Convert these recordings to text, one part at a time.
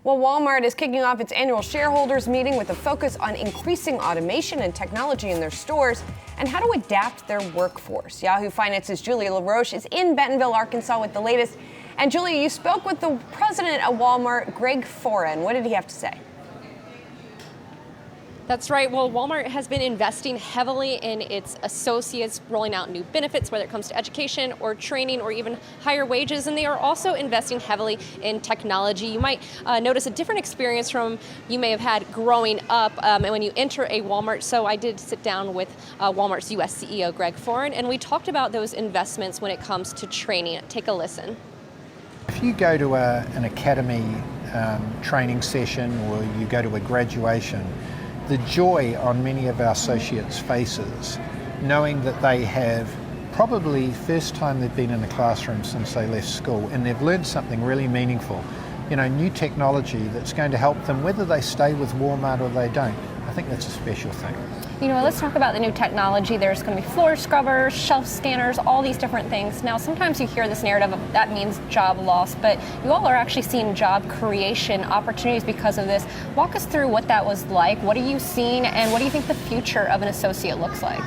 Well, Walmart is kicking off its annual shareholders meeting with a focus on increasing automation and technology in their stores and how to adapt their workforce. Yahoo Finance's Julia Roche is in Bentonville, Arkansas with the latest. And Julia, you spoke with the president of Walmart, Greg Foran. What did he have to say? That's right. Well, Walmart has been investing heavily in its associates, rolling out new benefits, whether it comes to education or training or even higher wages. And they are also investing heavily in technology. You might notice a different experience from you may have had growing up and when you enter a Walmart. So I did sit down with Walmart's U.S. CEO Greg Foran, and we talked about those investments when it comes to training. Take a listen. If you go to an academy training session or you go to a graduation, the joy on many of our associates' faces, knowing that they have probably first time they've been in a classroom since they left school and they've learned something really meaningful, new technology that's going to help them whether they stay with Walmart or they don't. I think that's a special thing. Let's talk about the new technology. There's going to be floor scrubbers, shelf scanners, all these different things. Now, sometimes you hear this narrative of that means job loss, but you all are actually seeing job creation opportunities because of this. Walk us through what that was like. What are you seeing, and what do you think the future of an associate looks like?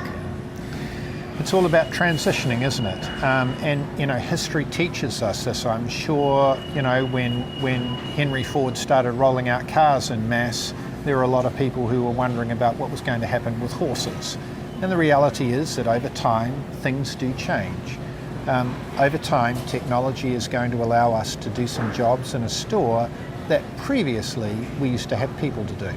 It's all about transitioning, isn't it? And history teaches us this. I'm sure, when Henry Ford started rolling out cars en masse, there were a lot of people who were wondering about what was going to happen with horses. And the reality is that over time, things do change. Over time, technology is going to allow us to do some jobs in a store that previously we used to have people to do.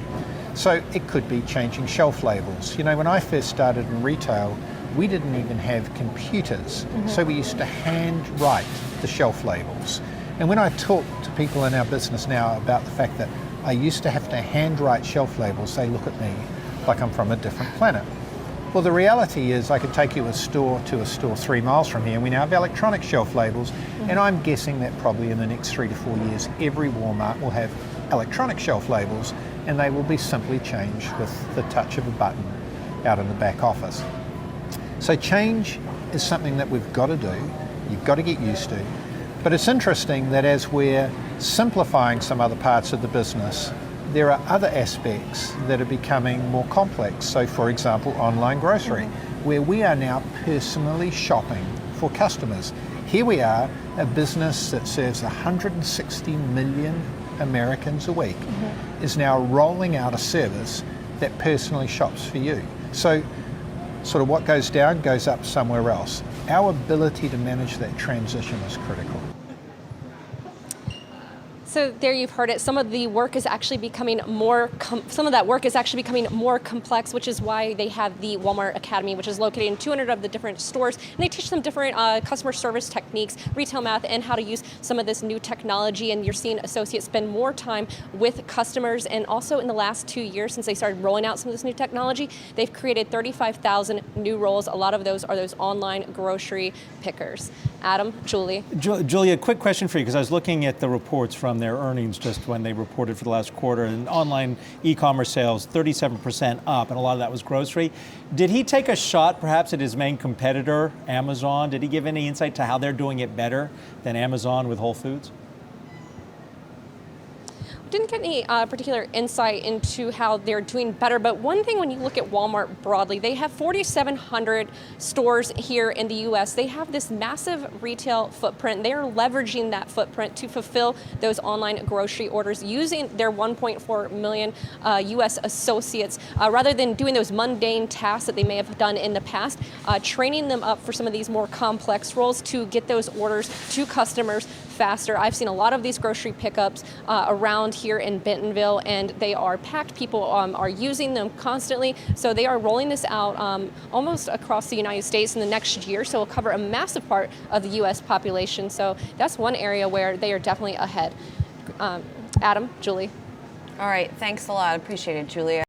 So it could be changing shelf labels. When I first started in retail, we didn't even have computers. So we used to hand write the shelf labels. And when I talk to people in our business now about the fact that I used to have to handwrite shelf labels, they look at me like I'm from a different planet. Well, the reality is I could take you to a store 3 miles from here, and we now have electronic shelf labels, and I'm guessing that probably in the next 3 to 4 years, every Walmart will have electronic shelf labels, and they will be simply changed with the touch of a button out in the back office. So change is something that we've got to do, you've got to get used to. But it's interesting that as we're simplifying some other parts of the business, there are other aspects that are becoming more complex. So for example, online grocery, where we are now personally shopping for customers. Here we are, a business that serves 160 million Americans a week, is now rolling out a service that personally shops for you. So sort of what goes down goes up somewhere else. Our ability to manage that transition is critical. So there you've heard it. Some of the work is actually becoming more complex, which is why they have the Walmart Academy, which is located in 200 of the different stores. And they teach them different customer service techniques, retail math, and how to use some of this new technology. And you're seeing associates spend more time with customers. And also in the last 2 years, since they started rolling out some of this new technology, they've created 35,000 new roles. A lot of those are those online grocery pickers. Adam, Julie. Julia, quick question for you, because I was looking at the reports from their earnings just when they reported for the last quarter, and online e-commerce sales 37% up, and a lot of that was grocery. Did he take a shot perhaps at his main competitor, Amazon? Did he give any insight to how they're doing it better than Amazon with Whole Foods? Didn't get any particular insight into how they're doing better, but one thing when you look at Walmart broadly, they have 4,700 stores here in the U.S. They have this massive retail footprint. They are leveraging that footprint to fulfill those online grocery orders using their 1.4 million U.S. associates, rather than doing those mundane tasks that they may have done in the past, training them up for some of these more complex roles to get those orders to customers faster. I've seen a lot of these grocery pickups around here in Bentonville, and they are packed. People are using them constantly. So they are rolling this out almost across the United States in the next year. So it'll cover a massive part of the U.S. population. So that's one area where they are definitely ahead. Adam, Julie. All right, thanks a lot. Appreciate it, Julia.